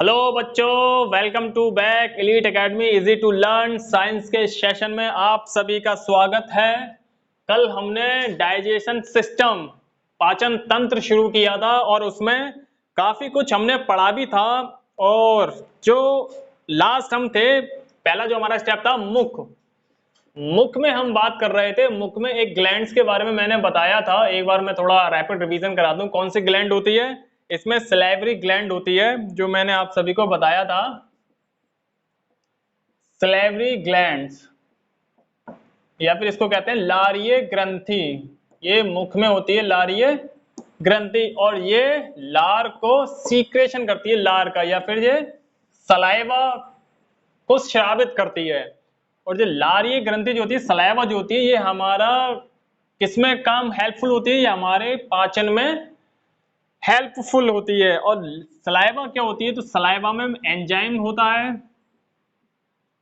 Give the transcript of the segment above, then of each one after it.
Hello बच्चों, welcome to back elite academy easy to learn science के session में आप सभी का स्वागत है। कल हमने डाइजेशन सिस्टम पाचन तंत्र शुरू किया था और उसमें काफी कुछ हमने पढ़ा भी था। और जो लास्ट हम थे, पहला जो हमारा स्टेप था मुख में हम बात कर रहे थे। मुख में एक ग्लैंड्स के बारे में मैंने बताया था। एक बार मैं थोड़ा रैपिड रिवीजन करा दूं। कौन सी ग्लैंड होती है? इसमें सलाइवरी ग्लैंड होती है, जो मैंने आप सभी को बताया था। सलाइवरी ग्लैंड्स या फिर इसको कहते हैं लारीय ग्रंथि। ये मुख में होती है लारीय ग्रंथि, और ये लार को सीक्रेशन करती है, लार का, या फिर ये सलाइवा को स्रावित करती है। और जो लारीय ग्रंथि जो होती है, सलाइवा जो होती है, ये हमारा किसमें काम हेल्पफुल होती है? ये हमारे पाचन में हेल्पफुल होती है। और सलाइवा क्या होती है? तो सलाइवा में एंजाइम होता है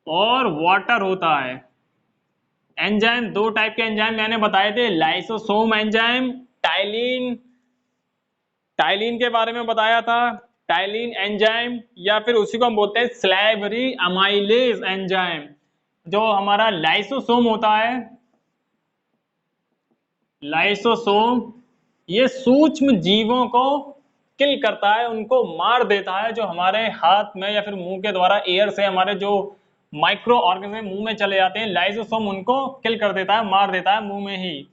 और वाटर होता है। एंजाइम, दो टाइप के एंजाइम मैंने बताए थे, लाइसोसोम एंजाइम, टाइलिन। टाइलिन के बारे में बताया था, टाइलिन एंजाइम, या फिर उसी को हम बोलते हैं सलाइवरी अमाइलेज एंजाइम। जो हमारा लाइसोसोम होता है, लाइसोसोम, ये सूक्ष्म जीवों को किल करता है, उनको मार देता है। जो हमारे हाथ में या फिर मुंह के द्वारा एयर से हमारे जो माइक्रो ऑर्गेनिज्म मुंह में चले जाते हैं, लाइसोसोम उनको किल कर देता है, मार देता है मुंह में ही।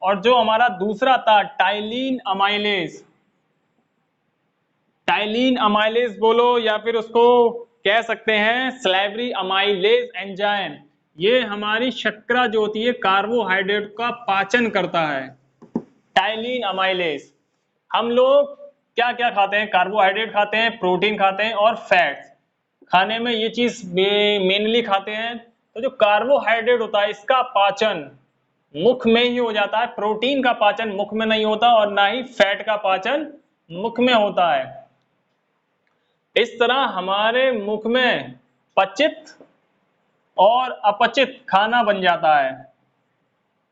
और जो हमारा दूसरा था टाइलिन अमाइलेज, टाइलिन अमाइलेज बोलो या फिर उसको कह सकते हैं सलाइवरी अमाइलेज एंजाइम। ये हमारी शर्करा जो होती है, कार्बोहाइड्रेट का पाचन करता है। Ptyalin amylase. हम लोग क्या क्या खाते हैं? कार्बोहाइड्रेट खाते हैं, प्रोटीन खाते हैं और फैट्स। खाने में ये चीज मेनली खाते हैं। तो जो कार्बोहाइड्रेट होता है, इसका पाचन मुख में ही हो जाता है। प्रोटीन का पाचन मुख में नहीं होता, और ना ही फैट का पाचन मुख में होता है। इस तरह हमारे मुख में पचित और अपचित खाना बन जाता है।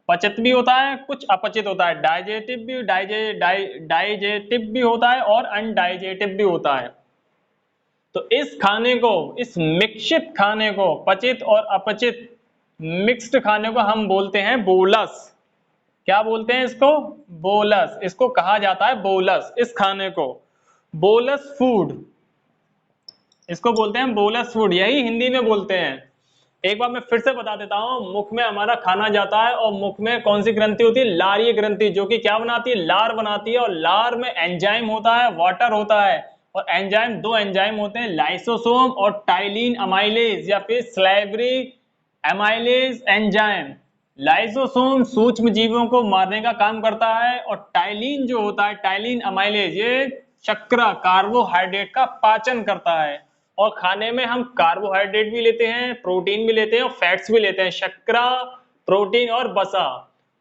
पचित भी होता है, कुछ अपचित होता है, डाइजेटिव भी होता है और अनडाइजेटिव भी होता है। तो इस खाने को, इस मिश्रित खाने को, पचित और अपचित मिक्स्ड खाने को हम बोलते हैं बोलस। क्या बोलते हैं इसको? बोलस। इसको कहा जाता है बोलस, इस खाने को बोलस फूड। इसको बोलते हैं बोलस फूड, यही हिंदी में बोलते हैं। एक बार मैं फिर से बता देता हूं। मुख में हमारा खाना जाता है और मुख में कौन सी ग्रंथि होती है? लारीय ग्रंथि, जो कि क्या बनाती है? लार बनाती है। और लार में एंजाइम होता है, वाटर होता है। और एंजाइम, दो एंजाइम होते हैं, लाइसोसोम और टाइलिन अमाइलेज या फिर सलाइवरी अमाइलेज एंजाइम। लाइसोसोम सूक्ष्म जीवों को मारने का काम करता है, और टाइलिन जो होता है, टाइलिन अमाइलेज, ये शर्करा कार्बोहाइड्रेट का पाचन करता है। और खाने में हम कार्बोहाइड्रेट भी लेते हैं, प्रोटीन भी लेते हैं और फैट्स भी लेते हैं, शर्करा, प्रोटीन और वसा।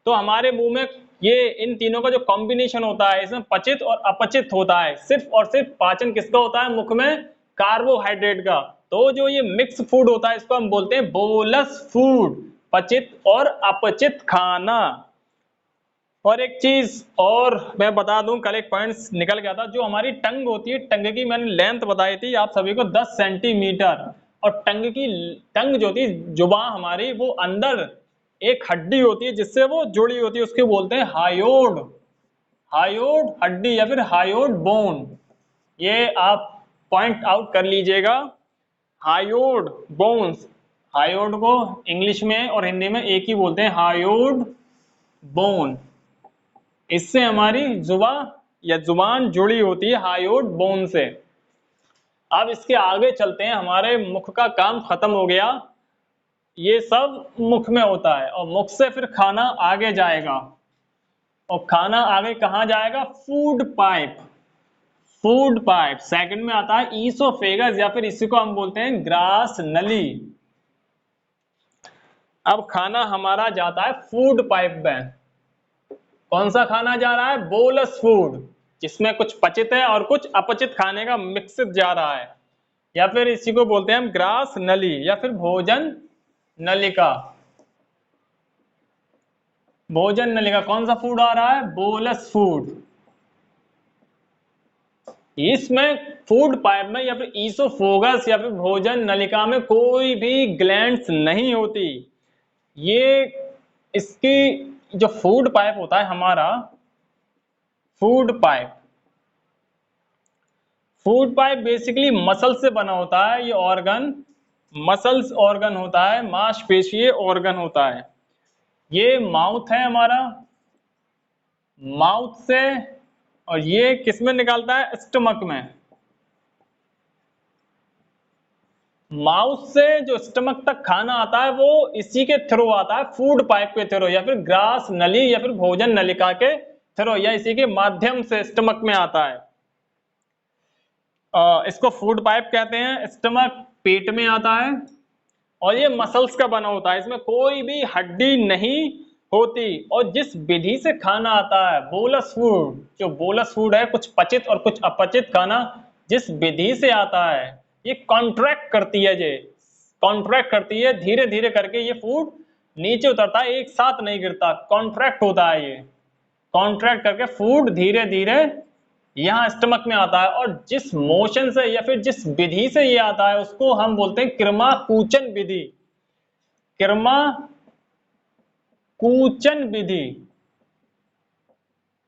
तो हमारे मुंह में ये इन तीनों का जो कॉम्बिनेशन होता है, इसमें पचित और अपचित होता है। सिर्फ और सिर्फ पाचन किसका होता है मुख में? कार्बोहाइड्रेट का। तो जो ये मिक्स फूड होता है, इसको हम बोलते हैं बोलस फूड, पचित और अपचित खाना। और एक चीज और मैं बता दूं, कल एक पॉइंट निकल गया था। जो हमारी टंग होती है, टंग की मैंने लेंथ बताई थी आप सभी को 10 सेंटीमीटर। और टंग जो होती है, जुबान हमारी, वो अंदर एक हड्डी होती है जिससे वो जुड़ी होती है, उसके बोलते हैं हायोड। हायोड हड्डी या फिर हायोड बोन। ये आप पॉइंट आउट कर लीजिएगा। हायोड बोन्स, हायोड को इंग्लिश में और हिंदी में एक ही बोलते हैं, हायोड बोन। इससे हमारी जुबान जुड़ी होती है हायोड बोन से। अब इसके आगे चलते हैं। हमारे मुख का काम खत्म हो गया, ये सब मुख में होता है। और मुख से फिर खाना आगे जाएगा, और खाना आगे कहाँ जाएगा? Food pipe. Food pipe second में आता है ईसोफेगस, या फिर इसी को हम बोलते हैं ग्रास नली। अब खाना हमारा जाता है फूड पाइप में। कौन सा खाना जा रहा है? बोलस फूड, जिसमें कुछ पचित है और कुछ अपचित खाने का मिक्सित जा रहा है, या फिर इसी को बोलते हैं हम ग्रास नली या फिर भोजन नलिका। भोजन नलिका कौन सा फूड आ रहा है? Bolus food. इसमें फूड पाइप में या फिर ईसोफोगस या फिर भोजन नलिका में कोई भी ग्लैंड्स नहीं होती। ये इसकी जो फूड पाइप होता है हमारा, फूड पाइप बेसिकली मसल से बना होता है। ये ऑर्गन मसल्स ऑर्गन होता है, मांसपेशीय ऑर्गन होता है। ये माउथ है हमारा, माउथ से, और ये किसमें निकालता है, स्टमक में। माउथ से जो स्टमक तक खाना आता है वो इसी के थ्रू आता है, फूड पाइप के थ्रू, या फिर ग्रास नली या फिर भोजन नलिका के थ्रू, या इसी के माध्यम से स्टमक में आता है। इसको फूड पाइप कहते हैं। स्टमक पेट में आता है और ये मसल्स का बना होता है, इसमें कोई भी हड्डी नहीं होती। और जिस विधि से खाना आता है, बोलस फूड, जो बोलस फूड है, कुछ पचित और कुछ अपचित खाना जिस विधि से आता है, ये कॉन्ट्रैक्ट करती है, ये कॉन्ट्रैक्ट करती है, धीरे धीरे करके ये फूड नीचे उतरता है, एक साथ नहीं गिरता, कॉन्ट्रैक्ट होता है। ये कॉन्ट्रैक्ट करके फूड धीरे धीरे यहाँ स्टमक में आता है। और जिस मोशन से या फिर जिस विधि से ये आता है उसको हम बोलते हैं किरमा-कूचन विधि। किरमा-कूचन विधि,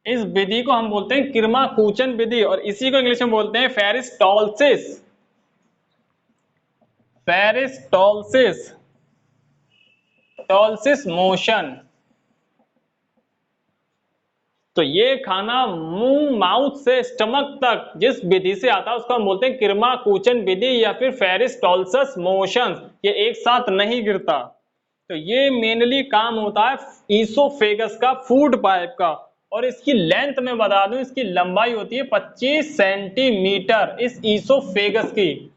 इस विधि को हम बोलते हैं किरमा-कूचन विधि, और इसी को इंग्लिश में बोलते हैं पेरिस्टालसिस। टॉलसिस मोशन। तो ये खाना मुंह माउथ से स्टमक तक जिस विधि से आता है उसको हम बोलते हैं किरमा-कूचन विधि या फिर पेरिस्टालसिस मोशन। ये एक साथ नहीं गिरता। तो ये मेनली काम होता है ईसोफेगस का, फूड पाइप का। और इसकी लेंथ में बता दूं, इसकी लंबाई होती है 25 सेंटीमीटर। इस ईसोफेगस की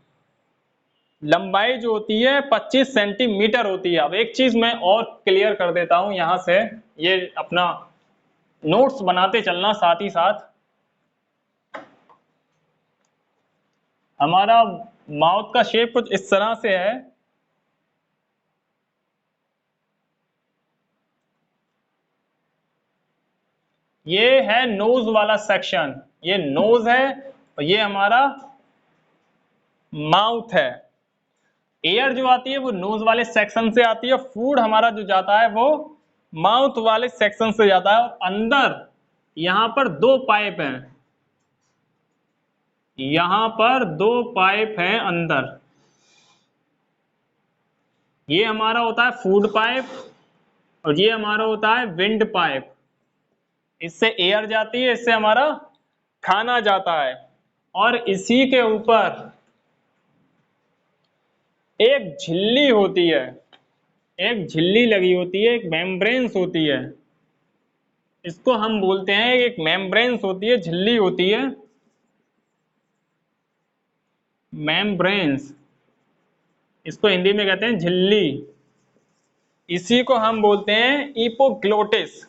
लंबाई जो होती है 25 सेंटीमीटर होती है। अब एक चीज मैं और क्लियर कर देता हूं यहां से, ये अपना नोट्स बनाते चलना साथ ही साथ। हमारा माउथ का शेप कुछ इस तरह से है। ये है नोज वाला सेक्शन, ये नोज है और ये हमारा माउथ है। एयर जो आती है वो नोज वाले सेक्शन से आती है, फूड हमारा जो जाता है वो माउथ वाले सेक्शन से जाता है। और अंदर यहां पर दो पाइप हैं, यहां पर दो पाइप हैं अंदर। ये हमारा होता है फूड पाइप और ये हमारा होता है विंड पाइप। इससे एयर जाती है, इससे हमारा खाना जाता है। और इसी के ऊपर एक झिल्ली होती है, एक झिल्ली लगी होती है, एक मेम्ब्रेन्स होती है। इसको हम बोलते हैं, एक मेम्ब्रेन्स होती है, झिल्ली होती है, मेम्ब्रेन्स। इसको हिंदी में कहते हैं झिल्ली। इसी को हम बोलते हैं इपोग्लोटिस।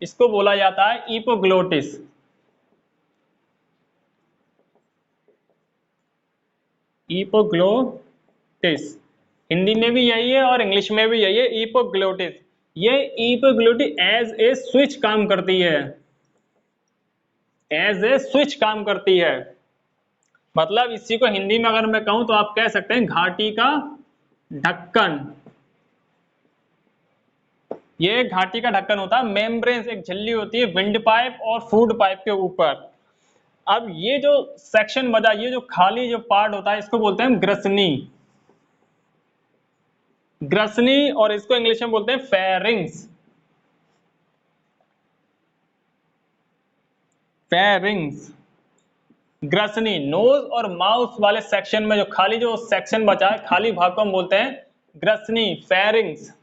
इसको बोला जाता है इपोग्लोटिस। इपोग्लोटिस हिंदी में भी यही है और इंग्लिश में भी यही है, इपोग्लोटिस। ये इपोग्लोटिस एज ए स्विच काम करती है, एज ए स्विच काम करती है। मतलब इसी को हिंदी में अगर मैं कहूं तो आप कह सकते हैं घाटी का ढक्कन। ये घाटी का ढक्कन होता है। मेम्ब्रेन्स एक झिल्ली होती है विंड पाइप और फूड पाइप के ऊपर। अब ये जो सेक्शन बचा, ये जो खाली जो पार्ट होता है इसको बोलते हैं ग्रसनी। ग्रसनी, और इसको इंग्लिश में बोलते हैं फेरिंग्स। फेरिंग्स, ग्रसनी। नोज और माउथ वाले सेक्शन में जो खाली जो सेक्शन बचा है, खाली भाग को हम बोलते हैं ग्रसनी, फेरिंग्स।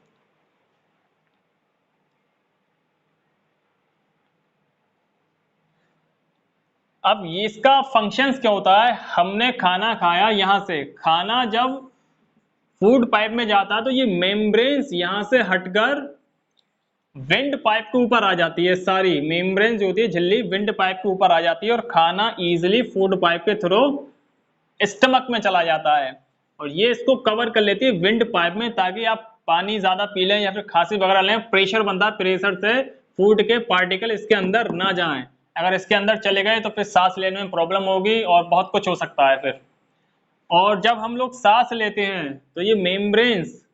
अब इसका फंक्शंस क्या होता है, हमने खाना खाया, यहां से खाना जब फूड पाइप में जाता है तो ये मेम्ब्रेन्स यहां से हटकर विंड पाइप के ऊपर आ जाती है। सारी मेम्ब्रेन जो होती है झिल्ली विंड पाइप के ऊपर आ जाती है और खाना इजीली फूड पाइप के थ्रू स्टमक में चला जाता है। और ये इसको कवर कर लेती है विंड पाइप में, ताकि आप पानी ज्यादा पी लें या फिर खांसी वगैरह लें, प्रेशर बनता है, प्रेशर से फूड के पार्टिकल इसके अंदर ना जाएं। अगर इसके अंदर चले गए तो फिर सांस लेने में प्रॉब्लम होगी और बहुत कुछ हो सकता है फिर। और जब हम लोग सांस लेते हैं तो ये मेम्ब्रेन्स,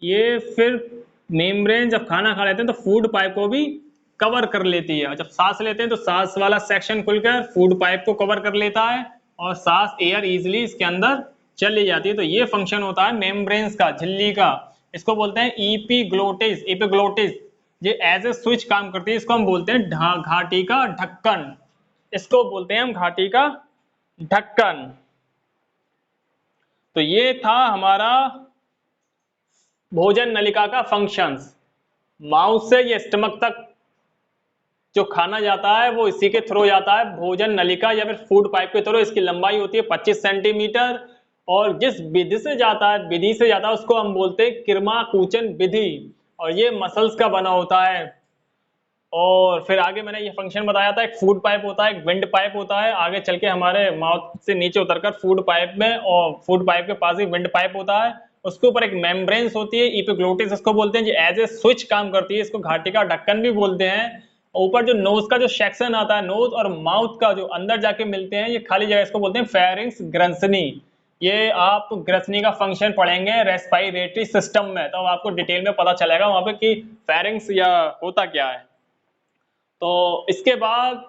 ये फिर मेम्ब्रेन जब खाना खा लेते हैं तो फूड पाइप को भी कवर कर लेती है। जब सांस लेते हैं तो सांस वाला सेक्शन खुलकर फूड पाइप को कवर कर लेता है और सांस एयर इजीली इसके अंदर चली जाती है। तो ये फंक्शन होता है मेम्ब्रेन्स का, झिल्ली का। इसको बोलते हैं एपिग्लोटिस। एपिग्लोटिस ये एज ए स्विच काम करती है। इसको हम बोलते हैं घाटी का ढक्कन। इसको बोलते हैं हम घाटी का ढक्कन। तो ये था हमारा भोजन नलिका का फंक्शंस। माउथ से ये स्टमक तक जो खाना जाता है वो इसी के थ्रू जाता है, भोजन नलिका या फिर फूड पाइप के थ्रू। इसकी लंबाई होती है 25 सेंटीमीटर और जिस विधि से जाता है उसको हम बोलते हैं किरमा-कुचन विधि। और ये मसल्स का बना होता है। और फिर आगे मैंने ये फंक्शन बताया था, एक फूड पाइप होता है, एक विंड पाइप होता है। आगे चल के हमारे माउथ से नीचे उतरकर फूड पाइप में, और फूड पाइप के पास ही विंड पाइप होता है। उसके ऊपर एक मेम्ब्रेन्स होती है, एपिग्लोटिस इसको बोलते हैं, जो एज ए स्विच काम करती है। इसको घाटी का ढक्कन भी बोलते हैं। ऊपर जो नोज का जो सेक्शन आता है, नोज और माउथ का जो अंदर जाके मिलते हैं, ये खाली जगह, इसको बोलते हैं फेरिंग्स ग्रंथनी। ये आप ग्रंथनी का फंक्शन पढ़ेंगे रेस्पिरेटरी सिस्टम में, तो आपको डिटेल में पता चलेगा वहां पे कि फेरिंग्स या होता क्या है। तो इसके बाद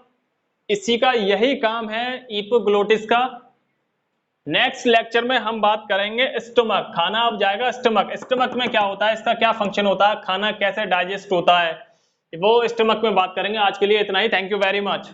इसी का यही काम है एपिग्लोटिस का। नेक्स्ट लेक्चर में हम बात करेंगे स्टमक। खाना अब जाएगा स्टमक। स्टमक में क्या होता है, इसका क्या फंक्शन होता है, खाना कैसे डाइजेस्ट होता है, वो स्टमक में बात करेंगे। आज के लिए इतना ही। Thank you very much.